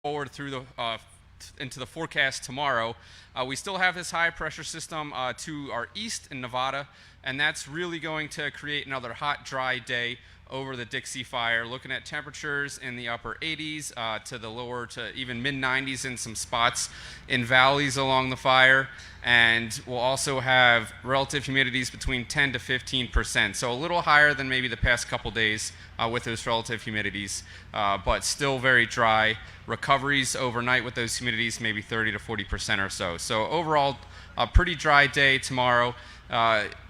forward through the into the forecast tomorrow, we still have this high pressure system to our east in Nevada, and that's really going to create another hot, dry day over the Dixie fire. Looking at temperatures in the upper 80s to the lower to even mid 90s in some spots in valleys along the fire. And we'll also have relative humidities between 10 to 15%. So a little higher than maybe the past couple days with those relative humidities, but still very dry. Recoveries overnight with those humidities, maybe 30 to 40% or so. So overall, a pretty dry day tomorrow.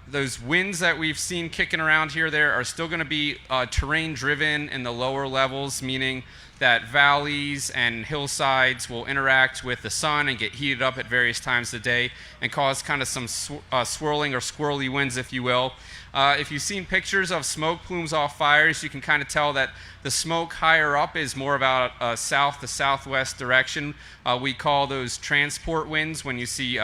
Those winds that we've seen kicking around here there are still going to be terrain driven in the lower levels, meaning that valleys and hillsides will interact with the sun and get heated up at various times of the day and cause kind of some swirling or squirrely winds, if you will. If you've seen pictures of smoke plumes off fires, you can kind of tell that the smoke higher up is more about south to southwest direction. We call those transport winds when you see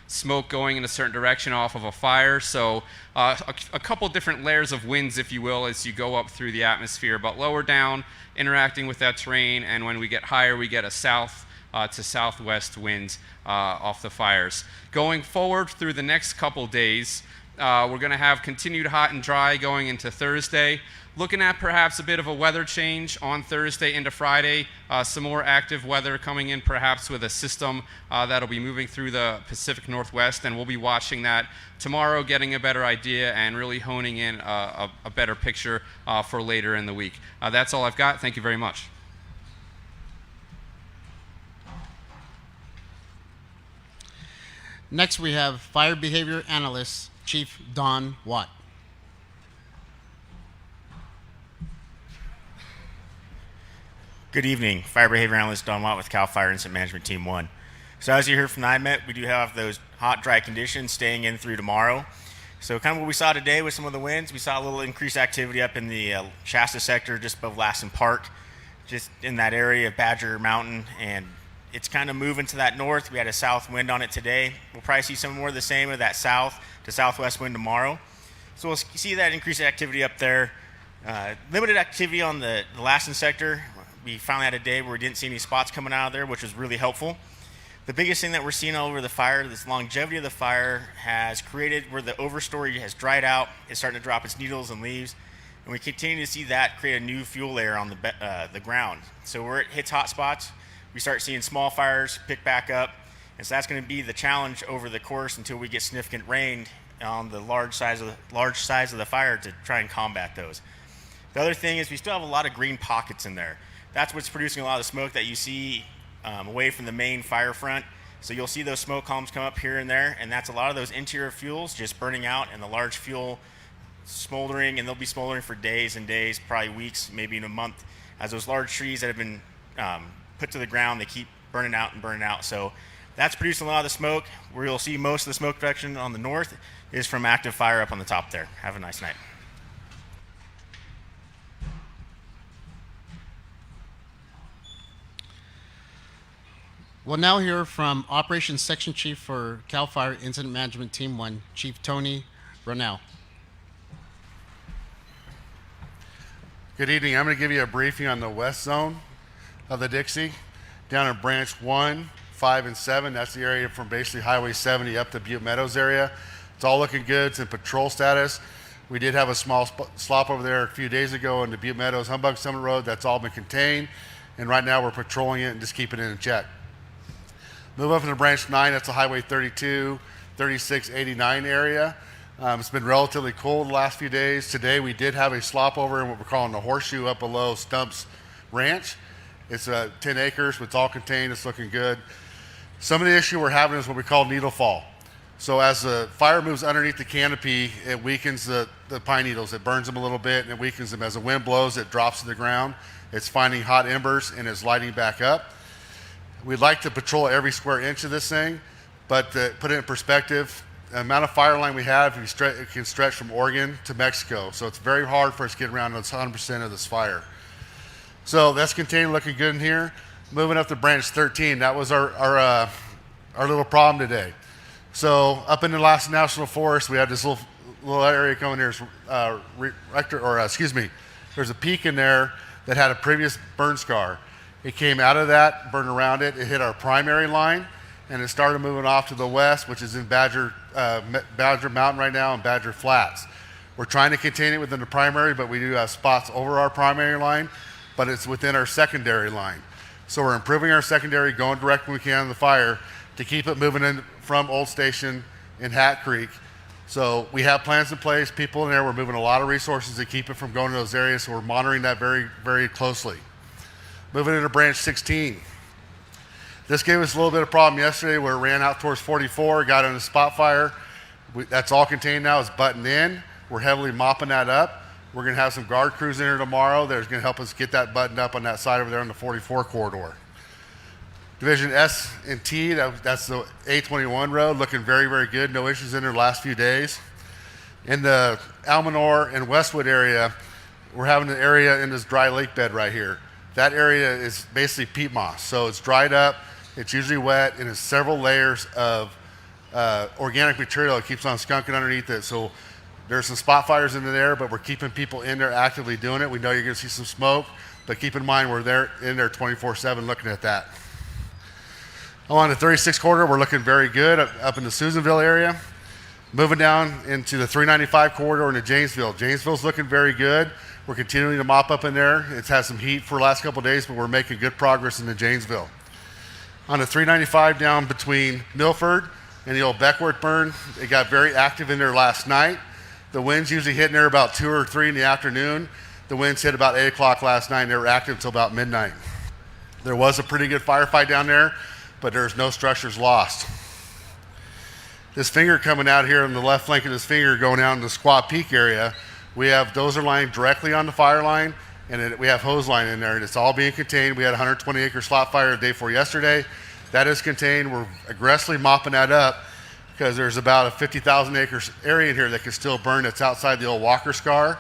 smoke going in a certain direction off of a fire. So a couple different layers of winds, if you will, as you go up through the atmosphere, but lower down, interacting with that terrain, and when we get higher, we get a south to southwest wind off the fires. Going forward through the next couple days, we're going to have continued hot and dry going into Thursday. Looking at perhaps a bit of a weather change on Thursday into Friday. Some more active weather coming in perhaps with a system that'll be moving through the Pacific Northwest, and we'll be watching that tomorrow, getting a better idea and really honing in a better picture for later in the week. That's all I've got. Thank you very much. Next, we have Fire Behavior Analyst, Chief Don Watt. Good evening. Fire Behavior Analyst Don Watt with CAL FIRE Incident Management Team 1. So as you heard from the IMET, we do have those hot, dry conditions staying in through tomorrow. So kind of what we saw today with some of the winds, we saw a little increased activity up in the Shasta sector just above Lassen Park, just in that area of Badger Mountain, and it's kind of moving to that north. We had a south wind on it today. We'll probably see some more of the same of that south to southwest wind tomorrow. So we'll see that increased activity up there. Limited activity on the Lassen sector. We finally had a day where we didn't see any spots coming out of there, which was really helpful. The biggest thing that we're seeing all over the fire, this longevity of the fire has created where the overstory has dried out. It's starting to drop its needles and leaves. And we continue to see that create a new fuel layer on the ground. So where it hits hot spots, we start seeing small fires pick back up. And so that's going to be the challenge over the course until we get significant rain on the large size of the fire to try and combat those. The other thing is we still have a lot of green pockets in there. That's what's producing a lot of the smoke that you see away from the main fire front. So you'll see those smoke columns come up here and there, and that's a lot of those interior fuels just burning out and the large fuel smoldering, and they'll be smoldering for days and days, probably weeks, maybe in a month, as those large trees that have been put to the ground, they keep burning out and burning out. So that's producing a lot of the smoke. Where you'll see most of the smoke production on the north is from active fire up on the top there. Have a nice night. We'll now hear from Operations Section Chief for CAL FIRE Incident Management Team 1, Chief Tony Bownell. Good evening. I'm going to give you a briefing on the west zone of the Dixie. Down in Branch 1, 5, and 7, that's the area from basically Highway 70 up to Butte Meadows area. It's all looking good. It's in patrol status. We did have a small slop over there a few days ago in the Butte Meadows Humbug Summit Road. That's all been contained. And right now we're patrolling it and just keeping it in check. Move up into Branch 9, that's the Highway 32, 36, 89 area. It's been relatively cold the last few days. Today we did have a slop over in what we're calling the horseshoe up below Stump's Ranch. It's 10 acres, but it's all contained, it's looking good. Some of the issue we're having is what we call needle fall. So as the fire moves underneath the canopy, it weakens the pine needles. It burns them a little bit and it weakens them. As the wind blows, it drops to the ground. It's finding hot embers and it's lighting back up. We'd like to patrol every square inch of this thing, but to put it in perspective, the amount of fire line we have, it can stretch from Oregon to Mexico. So it's very hard for us to get around 100% of this fire. So that's contained, looking good in here. Moving up to Branch 13, that was our little problem today. So up in the Lassen National Forest, we had this little area coming here. There's a peak in there that had a previous burn scar. It came out of that, burned around it, it hit our primary line, and it started moving off to the west, which is in Badger Mountain right now and Badger Flats. We're trying to contain it within the primary, but we do have spots over our primary line, but it's within our secondary line. So we're improving our secondary, going direct when we can on the fire to keep it moving in from Old Station in Hat Creek. So we have plans in place, people in there, we're moving a lot of resources to keep it from going to those areas, so we're monitoring that very, very closely. Moving into branch 16. This gave us a little bit of problem yesterday where it ran out towards 44, got in a spot fire. That's all contained now, it's buttoned in. We're heavily mopping that up. We're gonna have some guard crews in here tomorrow that are gonna help us get that buttoned up on that side over there on the 44 corridor. Division S and T, that's the A21 road, looking very, very good. No issues in there the last few days. In the Almanor and Westwood area, we're having an area in this dry lake bed right here. That area is basically peat moss, so it's dried up, it's usually wet, and it's several layers of organic material that keeps on skunking underneath it. So there's some spot fires into there, but we're keeping people in there actively doing it. We know you're gonna see some smoke, but keep in mind we're there in there 24/7 looking at that. On the 36 corridor, we're looking very good up in the Susanville area. Moving down into the 395 corridor into Janesville. Janesville's looking very good. We're continuing to mop up in there. It's had some heat for the last couple of days, but we're making good progress into Janesville. On the 395 down between Milford and the old Beckworth burn, it got very active in there last night. The winds usually hit in there about 2 or 3 in the afternoon. The winds hit about 8 o'clock last night, and they were active until about midnight. There was a pretty good firefight down there, but there's no structures lost. This finger coming out here on the left flank of this finger going out in the Squaw Peak area, we have dozer line directly on the fire line, and we have hose line in there, and it's all being contained. We had a 120-acre slot fire the day before yesterday. That is contained. We're aggressively mopping that up because there's about a 50,000 acres area in here that can still burn that's outside the old Walker Scar.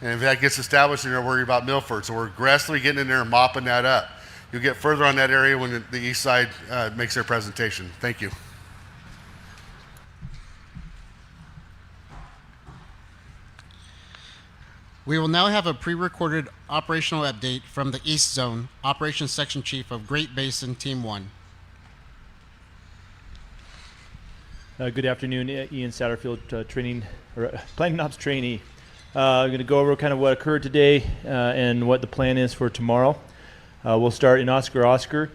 And if that gets established, then we're worried about Milford. So we're aggressively getting in there and mopping that up. You'll get further on that area when the east side makes their presentation. Thank you. We will now have a pre-recorded operational update from the East Zone, Operations Section Chief of Great Basin, Team 1. Good afternoon, Ian Satterfield, Planning Ops trainee. I'm going to go over kind of what occurred today and what the plan is for tomorrow. We'll start in Oscar.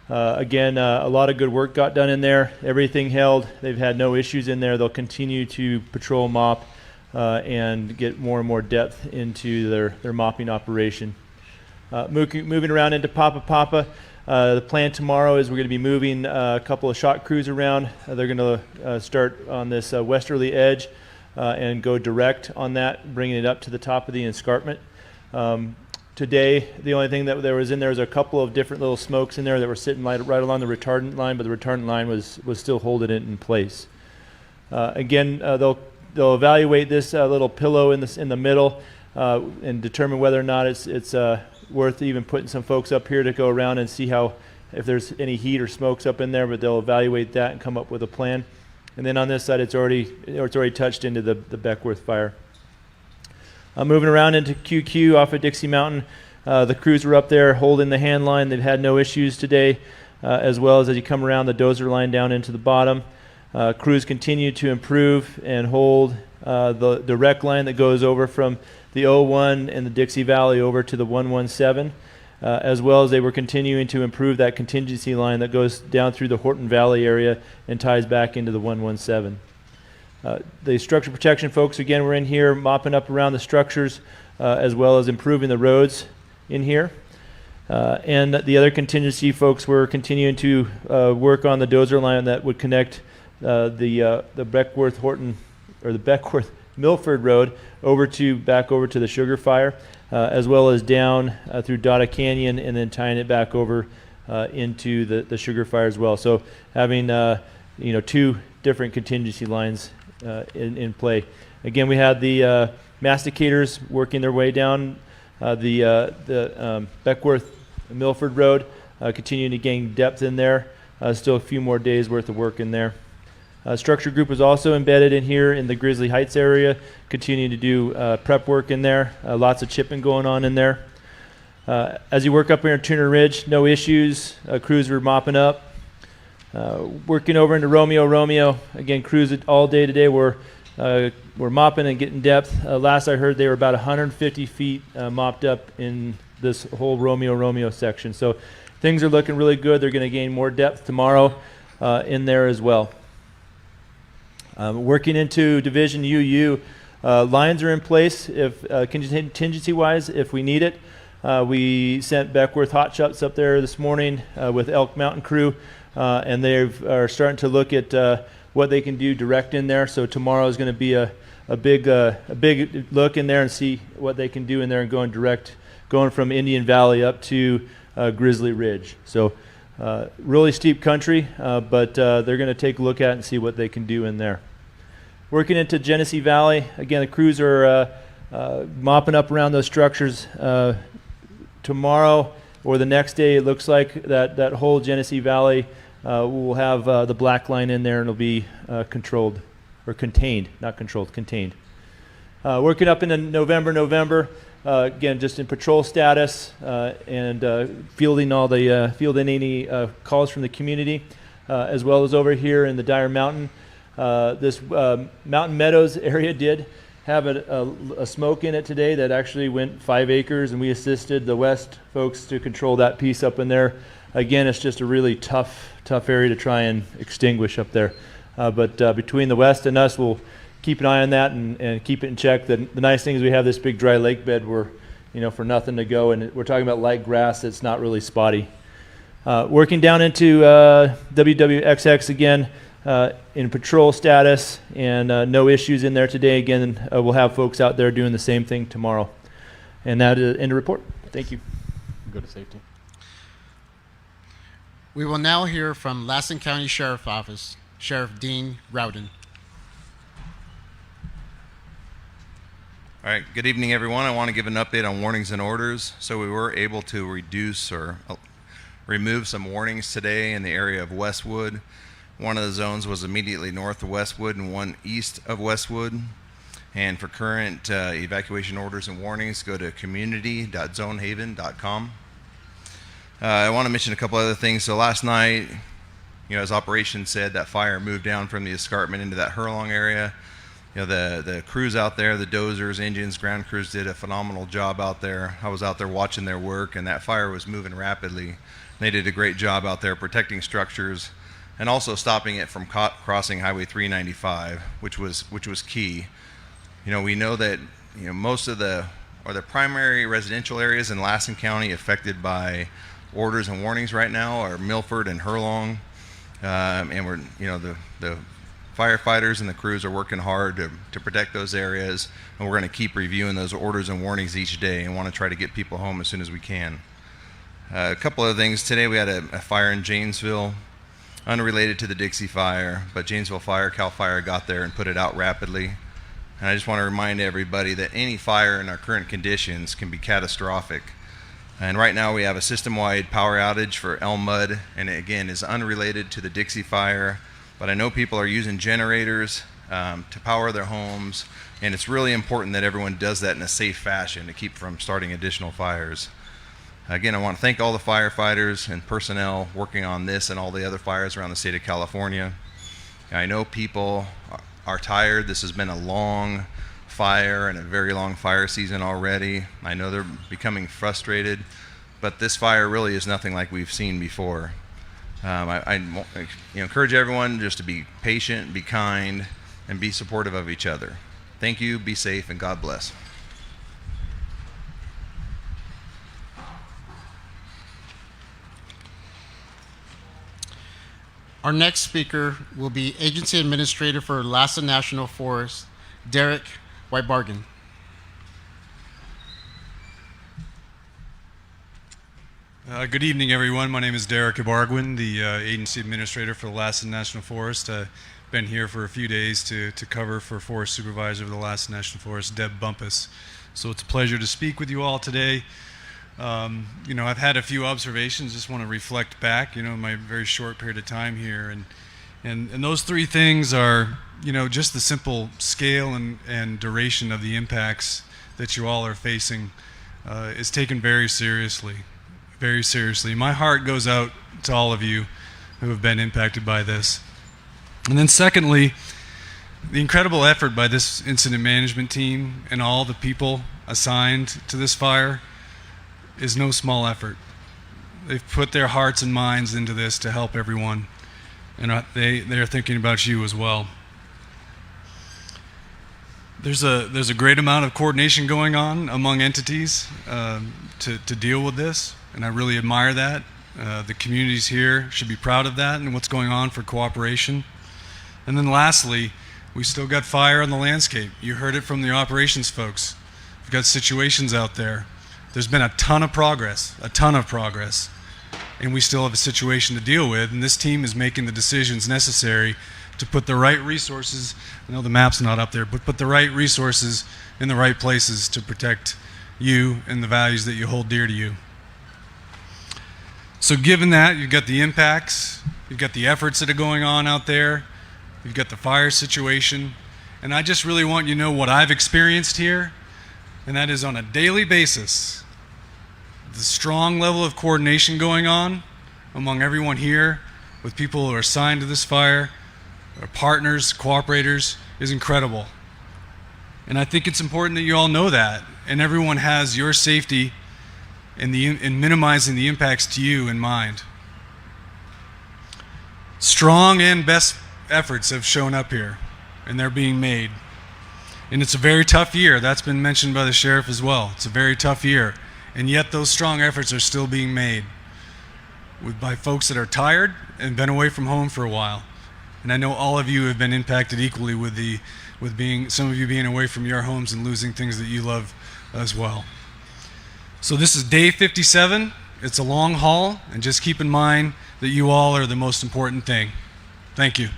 Again, a lot of good work got done in there. Everything held. They've had no issues in there. They'll continue to patrol mop and get more and more depth into their mopping operation. Moving around into Papa. The plan tomorrow is we're going to be moving a couple of shot crews around. They're going to start on this westerly edge and go direct on that, bringing it up to the top of the escarpment. Today, the only thing that there was in there is a couple of different little smokes in there that were sitting right along the retardant line, but the retardant line was still holding it in place. Again, they'll evaluate this little pillow in the middle and determine whether or not it's worth even putting some folks up here to go around and see if there's any heat or smokes up in there, but they'll evaluate that and come up with a plan. And then on this side, it's already touched into the Beckworth fire. Moving around into QQ off of Dixie Mountain, the crews were up there holding the hand line. They've had no issues today, as well as you come around the dozer line down into the bottom. Crews continue to improve and hold the direct line that goes over from the 01 and the Dixie Valley over to the 117, as well as they were continuing to improve that contingency line that goes down through the Horton Valley area and ties back into the 117. The structure protection folks, again, we're in here mopping up around the structures as well as improving the roads in here. And the other contingency folks were continuing to work on the dozer line that would connect the Beckworth Horton or the Beckworth Milford Road back over to the Sugar Fire, as well as down through Dada Canyon and then tying it back over into the Sugar Fire as well. So having two different contingency lines in play. Again, we had the masticators working their way down the Beckworth Milford Road, continuing to gain depth in there. Still a few more days worth of work in there. Structure group was also embedded in here in the Grizzly Heights area, continuing to do prep work in there. Lots of chipping going on in there. As you work up here in Tuner Ridge, no issues. Crews were mopping up. Working over into Romeo. Again, crews all day today. We're mopping and getting depth. Last I heard, they were about 150 feet mopped up in this whole Romeo section. So things are looking really good. They're going to gain more depth tomorrow in there as well. Working into Division UU, lines are in place if contingency-wise if we need it. We sent Beckworth Hot Shots up there this morning with Elk Mountain crew, and they are starting to look at what they can do direct in there. So tomorrow is going to be a big look in there and see what they can do in there and going direct, going from Indian Valley up to Grizzly Ridge. So really steep country, but they're going to take a look at it and see what they can do in there. Working into Genesee Valley, again, the crews are mopping up around those structures. Tomorrow or the next day, it looks like that whole Genesee Valley will have the black line in there and it'll be controlled or contained, not controlled, contained. Working up into November, again, just in patrol status and fielding any calls from the community, as well as over here in the Dyer Mountain. This Mountain Meadows area did have a smoke in it today that actually went 5 acres, and we assisted the west folks to control that piece up in there. Again, it's just a really tough area to try and extinguish up there. But between the west and us, we'll keep an eye on that and keep it in check. The nice thing is we have this big dry lake bed where, for nothing to go, and we're talking about light grass that's not really spotty. Working down into WWXX again, in patrol status, and no issues in there today. Again, we'll have folks out there doing the same thing tomorrow. And that is end of report. Thank you. Go to safety. We will now hear from Lassen County Sheriff Office, Sheriff Dean Rouden. All right, good evening, everyone. I want to give an update on warnings and orders. So we were able to reduce or remove some warnings today in the area of Westwood. One of the zones was immediately north of Westwood and one east of Westwood. And for current evacuation orders and warnings, go to community.zonehaven.com. I want to mention a couple other things. So last night, as operations said, that fire moved down from the escarpment into that Hurlong area. The crews out there, the dozers, engines, ground crews did a phenomenal job out there. I was out there watching their work, and that fire was moving rapidly. They did a great job out there protecting structures and also stopping it from crossing Highway 395, which was key. We know that most of the primary residential areas in Lassen County affected by orders and warnings right now are Milford and Hurlong, and we're the firefighters and the crews are working hard to protect those areas, and we're going to keep reviewing those orders and warnings each day and want to try to get people home as soon as we can. A couple of things. Today we had a fire in Janesville, unrelated to the Dixie fire, but Janesville Fire, CAL FIRE got there and put it out rapidly. And I just want to remind everybody that any fire in our current conditions can be catastrophic. And right now we have a system-wide power outage for Elm Mud, and it, again, is unrelated to the Dixie fire. But I know people are using generators to power their homes, and it's really important that everyone does that in a safe fashion to keep from starting additional fires. Again, I want to thank all the firefighters and personnel working on this and all the other fires around the state of California. I know people are tired. This has been a long fire and a very long fire season already. I know they're becoming frustrated, but this fire really is nothing like we've seen before. I encourage everyone just to be patient, be kind, and be supportive of each other. Thank you, be safe, and God bless. Our next speaker will be Agency Administrator for Lassen National Forest, Derek Whitebargen. Good evening, everyone. My name is Derek Ibargwin, the Agency Administrator for the Lassen National Forest. I've been here for a few days to cover for Forest Supervisor of the Lassen National Forest, Deb Bumpus. So it's a pleasure to speak with you all today. I've had a few observations, just want to reflect back, my very short period of time here. And those three things are, just the simple scale and duration of the impacts that you all are facing is taken very seriously. Very seriously. My heart goes out to all of you who have been impacted by this. And then secondly, the incredible effort by this incident management team and all the people assigned to this fire is no small effort. They've put their hearts and minds into this to help everyone, and they're thinking about you as well. There's a great amount of coordination going on among entities to deal with this, and I really admire that. The communities here should be proud of that and what's going on for cooperation. And then lastly, we still got fire on the landscape. You heard it from the operations folks. We've got situations out there. There's been a ton of progress, and we still have a situation to deal with, and this team is making the decisions necessary to put the right resources, I know the map's not up there, but put the right resources in the right places to protect you and the values that you hold dear to you. So given that, you've got the impacts, you've got the efforts that are going on out there, you've got the fire situation, and I just really want you to know what I've experienced here, and that is on a daily basis, the strong level of coordination going on among everyone here with people who are assigned to this fire, our partners, cooperators, is incredible. And I think it's important that you all know that, and everyone has your safety and minimizing the impacts to you in mind. Strong and best efforts have shown up here, and they're being made. And it's a very tough year. That's been mentioned by the sheriff as well. It's a very tough year. And yet those strong efforts are still being made by folks that are tired and been away from home for a while. And I know all of you have been impacted equally with some of you being away from your homes and losing things that you love as well. So this is day 57. It's a long haul, and just keep in mind that you all are the most important thing. Thank you.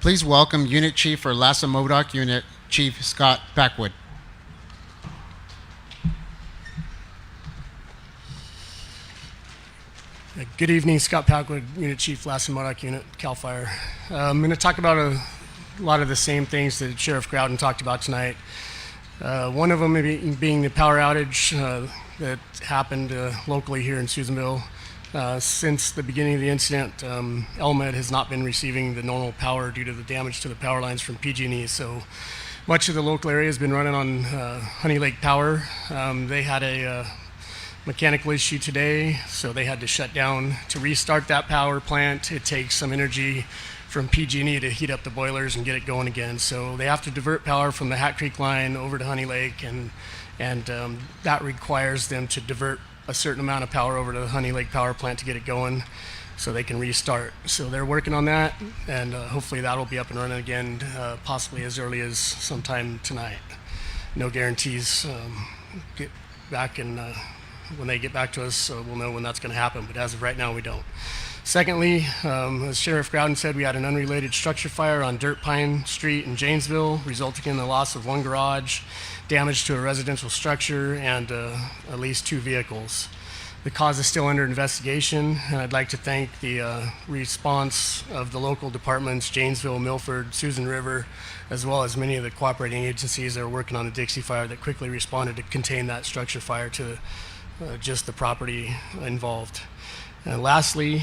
Please welcome Unit Chief for Lassa Modoc Unit, Chief Scott Packwood. Good evening, Scott Packwood, Unit Chief, Lassa Modoc Unit, CAL FIRE. I'm going to talk about a lot of the same things that Sheriff Rouden talked about tonight. One of them being the power outage that happened locally here in Susanville. Since the beginning of the incident, Elmed has not been receiving the normal power due to the damage to the power lines from PG&E. So much of the local area has been running on Honey Lake Power. They had a mechanical issue today, so they had to shut down. To restart that power plant, it takes some energy from PG&E to heat up the boilers and get it going again. So they have to divert power from the Hat Creek line over to Honey Lake, and that requires them to divert a certain amount of power over to the Honey Lake power plant to get it going so they can restart. So they're working on that, and hopefully that'll be up and running again, possibly as early as sometime tonight. No guarantees. Get back and when they get back to us, we'll know when that's going to happen, but as of right now, we don't. Secondly, as Sheriff Rouden said, we had an unrelated structure fire on Dirt Pine Street in Janesville, resulting in the loss of one garage, damage to a residential structure, and at least 2 vehicles. The cause is still under investigation, and I'd like to thank the response of the local departments, Janesville, Milford, Susan River, as well as many of the cooperating agencies that are working on the Dixie fire that quickly responded to contain that structure fire to just the property involved. And lastly,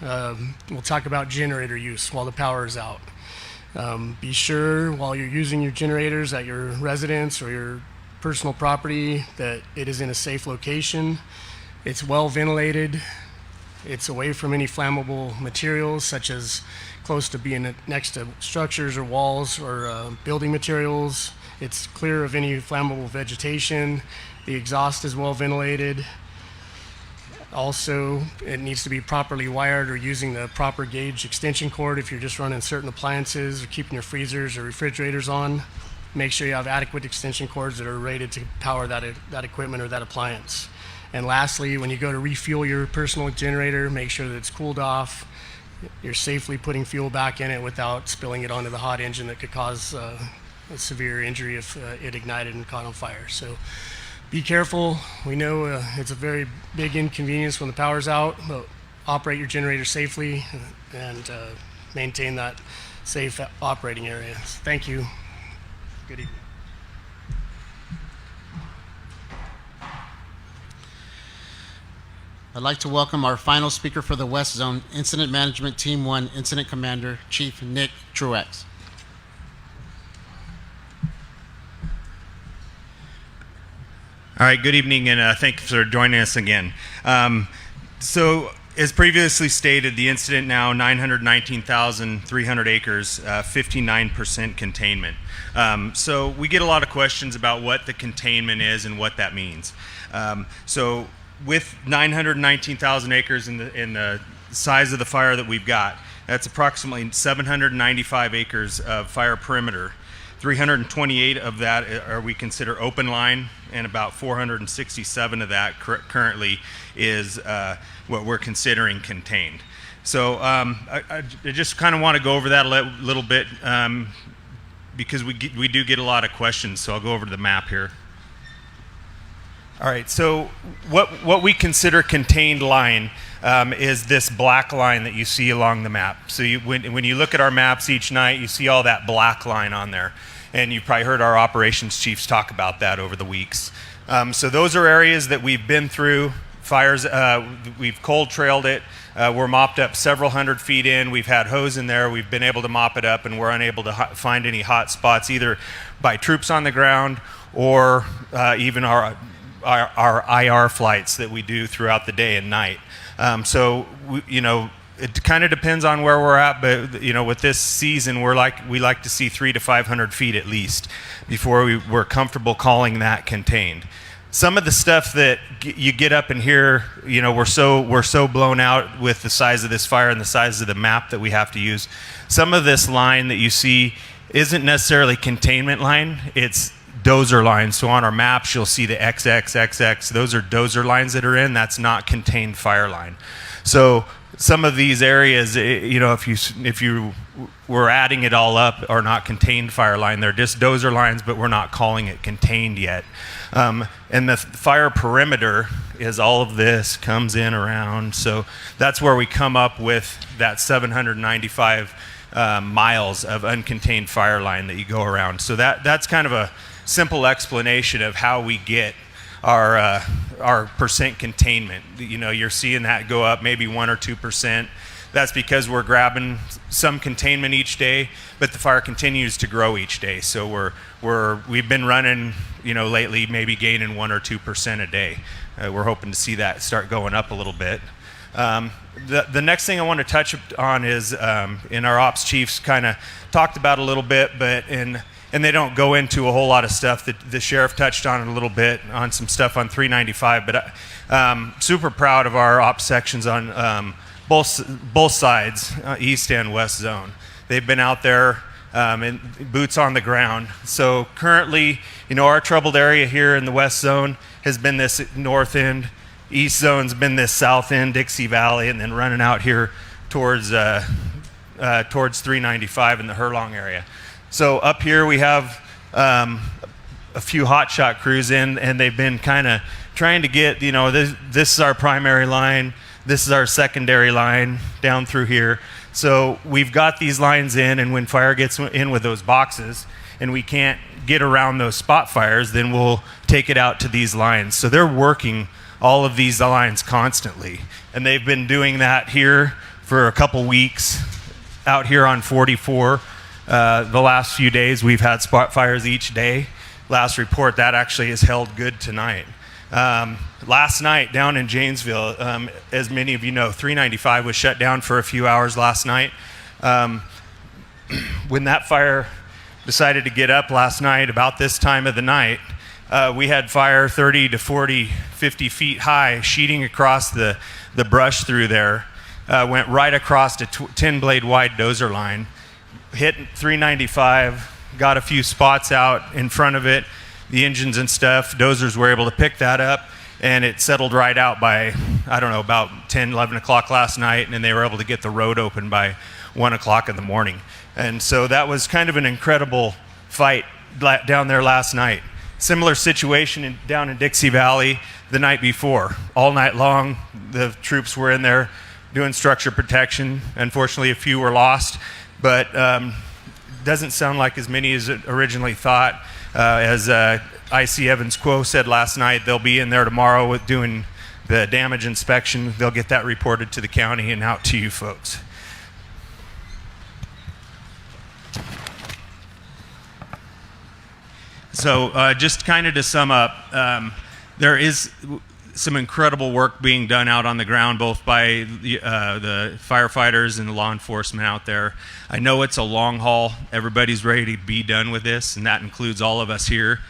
we'll talk about generator use while the power is out. Be sure while you're using your generators at your residence or your personal property that it is in a safe location. It's well ventilated. It's away from any flammable materials, such as close to being next to structures or walls or building materials. It's clear of any flammable vegetation. The exhaust is well ventilated. Also, it needs to be properly wired or using the proper gauge extension cord if you're just running certain appliances or keeping your freezers or refrigerators on. Make sure you have adequate extension cords that are rated to power that equipment or that appliance. And lastly, when you go to refuel your personal generator, make sure that it's cooled off. You're safely putting fuel back in it without spilling it onto the hot engine that could cause a severe injury if it ignited and caught on fire. So be careful. We know it's a very big inconvenience when the power's out, but operate your generator safely and maintain that safe operating areas. Thank you. Good evening. I'd like to welcome our final speaker for the West Zone, Incident Management Team 1 Incident Commander, Chief Nick Truex. All right, good evening, and thank you for joining us again. So, as previously stated, the incident now 919,300 acres, 59% containment. So we get a lot of questions about what the containment is and what that means. So with 919,000 acres in the size of the fire that we've got, that's approximately 795 acres of fire perimeter. 328 of that are we consider open line, and about 467 of that currently is what we're considering contained. So I just kind of want to go over that a little bit because we do get a lot of questions. So I'll go over to the map here. All right, so what we consider contained line is this black line that you see along the map. So when you look at our maps each night, you see all that black line on there. And you've probably heard our operations chiefs talk about that over the weeks. So those are areas that we've been through. Fires, we've cold trailed it. We're mopped up several hundred feet in. We've had hose in there. We've been able to mop it up, and we're unable to find any hot spots either by troops on the ground or even our IR flights that we do throughout the day and night. So it kind of depends on where we're at, but with this season, we like to see 300 to 500 feet at least before we're comfortable calling that contained. Some of the stuff that you get up in here, we're so blown out with the size of this fire and the size of the map that we have to use. Some of this line that you see isn't necessarily containment line; it's dozer lines. So on our maps, you'll see the XXXX. Those are dozer lines that are in. That's not contained fire line. So some of these areas, if you were adding it all up, are not contained fire line. They're just dozer lines, but we're not calling it contained yet. And the fire perimeter is all of this comes in around. So that's where we come up with that 795 miles of uncontained fire line that you go around. So that's kind of a simple explanation of how we get our percent containment. You're seeing that go up maybe 1 or 2%. That's because we're grabbing some containment each day, but the fire continues to grow each day. So we've been running, lately maybe gaining 1 or 2% a day. We're hoping to see that start going up a little bit. The next thing I want to touch on is, and our ops chiefs kind of talked about a little bit, and they don't go into a whole lot of stuff. The sheriff touched on it a little bit on some stuff on 395, but I'm super proud of our ops sections on both sides, east and west zone. They've been out there and boots on the ground. So currently, our troubled area here in the west zone has been this north end. East zone's been this south end, Dixie Valley, and then running out here towards 395 in the Hurlong area. So up here we have a few hotshot crews in, and they've been kind of trying to get, this is our primary line, this is our secondary line down through here. So we've got these lines in, and when fire gets in with those boxes and we can't get around those spot fires, then we'll take it out to these lines. So they're working all of these lines constantly, and they've been doing that here for a couple weeks out here on 44. The last few days we've had spot fires each day. Last report, that actually is held good tonight. Last night down in Janesville, as many of you know, 395 was shut down for a few hours last night. When that fire decided to get up last night about this time of the night, we had fire 30 to 40, 50 feet high sheeting across the brush through there. Went right across a 10-blade wide dozer line, hit 395, got a few spots out in front of it, the engines and stuff. Dozers were able to pick that up, and it settled right out by, about 10, 11 o'clock last night, and then they were able to get the road open by 1 o'clock in the morning. And so that was kind of an incredible fight down there last night. Similar situation down in Dixie Valley the night before. All night long, the troops were in there doing structure protection. Unfortunately, a few were lost, but doesn't sound like as many as originally thought. As I.C. Evans Quo said last night, they'll be in there tomorrow with doing the damage inspection. They'll get that reported to the county and out to you folks. So just kind of to sum up, there is some incredible work being done out on the ground, both by the firefighters and the law enforcement out there. I know it's a long haul. Everybody's ready to be done with this, and that includes all of us here.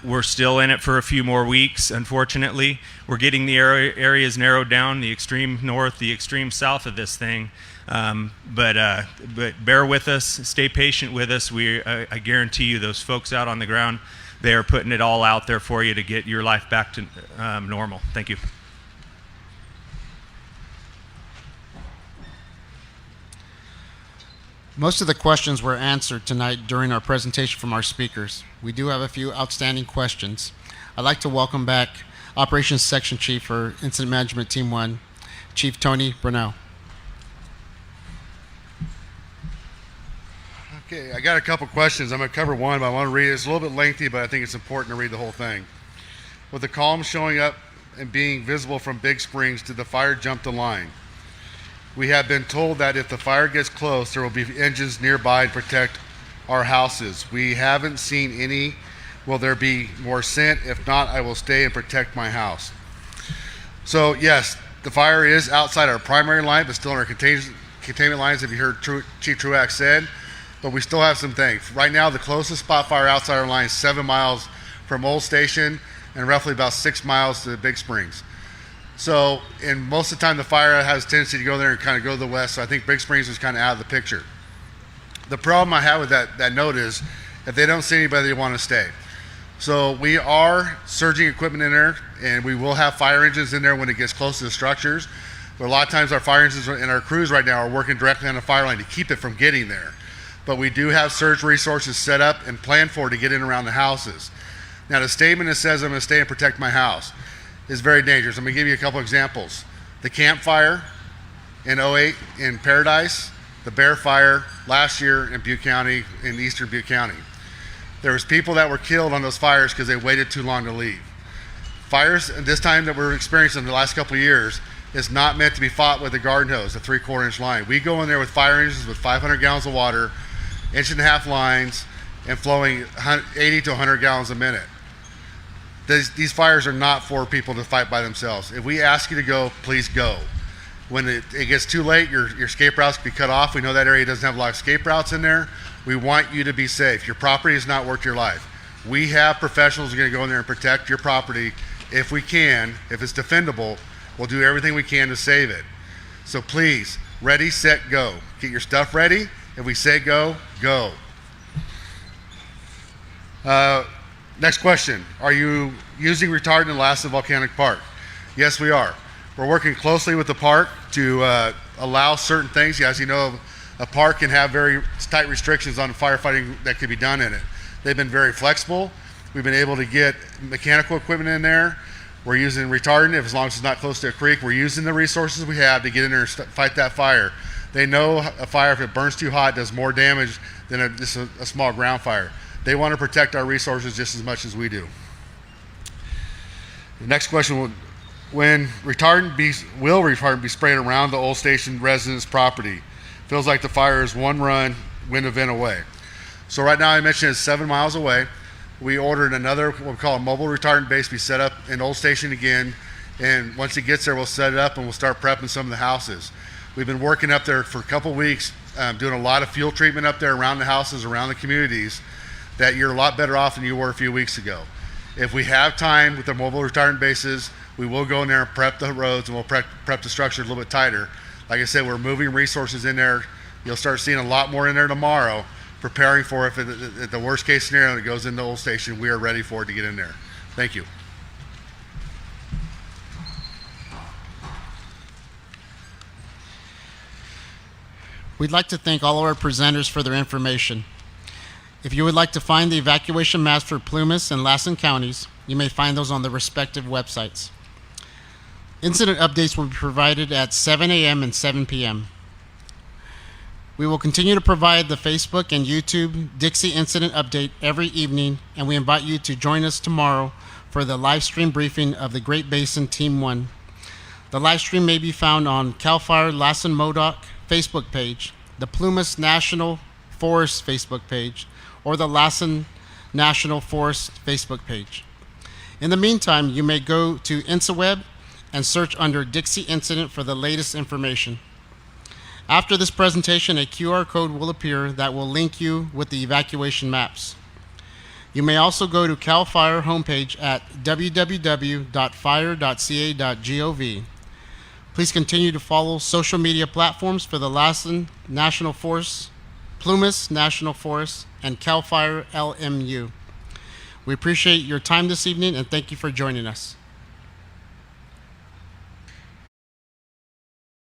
We're still in it for a few more weeks, unfortunately. We're getting the areas narrowed down, the extreme north, the extreme south of this thing. But bear with us, stay patient with us. I guarantee you those folks out on the ground, they are putting it all out there for you to get your life back to normal. Thank you. Most of the questions were answered tonight during our presentation from our speakers. We do have a few outstanding questions. I'd like to welcome back Operations Section Chief for Incident Management Team 1, Chief Tony Bownell. Okay, I got a couple questions. I'm going to cover one, but I want to read it. It's a little bit lengthy, but I think it's important to read the whole thing. With the column showing up and being visible from Big Springs, did the fire jump the line? We have been told that if the fire gets close, there will be engines nearby to protect our houses. We haven't seen any. Will there be more sent? If not, I will stay and protect my house. So yes, the fire is outside our primary line, but still in our containment lines, if you heard Chief Truex said. But we still have some things. Right now, the closest spot fire outside our line is 7 miles from Old Station and roughly about 6 miles to Big Springs. So, and most of the time the fire has a tendency to go there and kind of go to the west, so I think Big Springs is kind of out of the picture. The problem I have with that note is if they don't see anybody, they want to stay. So we are surging equipment in there, and we will have fire engines in there when it gets close to the structures. But a lot of times our fire engines and our crews right now are working directly on the fire line to keep it from getting there. But we do have surge resources set up and planned for to get in around the houses. Now the statement that says I'm going to stay and protect my house is very dangerous. I'm going to give you a couple examples. The Camp Fire in 08 in Paradise, the Bear Fire last year in Butte County, in eastern Butte County. There was people that were killed on those fires because they waited too long to leave. Fires at this time that we're experiencing in the last couple of years is not meant to be fought with a garden hose, a 3/4 inch line. We go in there with fire engines with 500 gallons of water, 1.5 inch lines, and flowing 80 to 100 gallons a minute. These fires are not for people to fight by themselves. If we ask you to go, please go. When it gets too late, your escape routes can be cut off. We know that area doesn't have a lot of escape routes in there. We want you to be safe. Your property is not worth your life. We have professionals who are going to go in there and protect your property if we can. If it's defendable, we'll do everything we can to save it. So please, ready, set, go. Get your stuff ready. If we say go, go. Next question. Are you using retardant in Lassen Volcanic Park? Yes, we are. We're working closely with the park to allow certain things. As you know, a park can have very tight restrictions on firefighting that could be done in it. They've been very flexible. We've been able to get mechanical equipment in there. We're using retardant, as long as it's not close to a creek. We're using the resources we have to get in there and fight that fire. They know a fire, if it burns too hot, does more damage than just a small ground fire. They want to protect our resources just as much as we do. The next question, will retardant be sprayed around the Old Station residence property? Feels like the fire is one run, wind event away. So right now I mentioned it's 7 miles away. We ordered another, what we call a mobile retardant base, be set up in Old Station again. And once it gets there, we'll set it up and we'll start prepping some of the houses. We've been working up there for a couple weeks, doing a lot of fuel treatment up there around the houses, around the communities, that you're a lot better off than you were a few weeks ago. If we have time with the mobile retardant bases, we will go in there and prep the roads, and we'll prep the structure a little bit tighter. Like I said, we're moving resources in there. You'll start seeing a lot more in there tomorrow, preparing for if at the worst case scenario it goes into Old Station, we are ready for it to get in there. Thank you. We'd like to thank all of our presenters for their information. If you would like to find the evacuation maps for Plumas and Lassen counties, you may find those on the respective websites. Incident updates will be provided at 7 a.m. and 7 p.m. We will continue to provide the Facebook and YouTube Dixie incident update every evening, and we invite you to join us tomorrow for the live stream briefing of the Great Basin Team 1. The live stream may be found on CAL FIRE Lassen Modoc Facebook page, the Plumas National Forest Facebook page, or the Lassen National Forest Facebook page. In the meantime, you may go to InsaWeb and search under Dixie Incident for the latest information. After this presentation, a QR code will appear that will link you with the evacuation maps. You may also go to CAL FIRE homepage at www.fire.ca.gov. Please continue to follow social media platforms for the Lassen National Forest, Plumas National Forest, and CAL FIRE LMU. We appreciate your time this evening and thank you for joining us.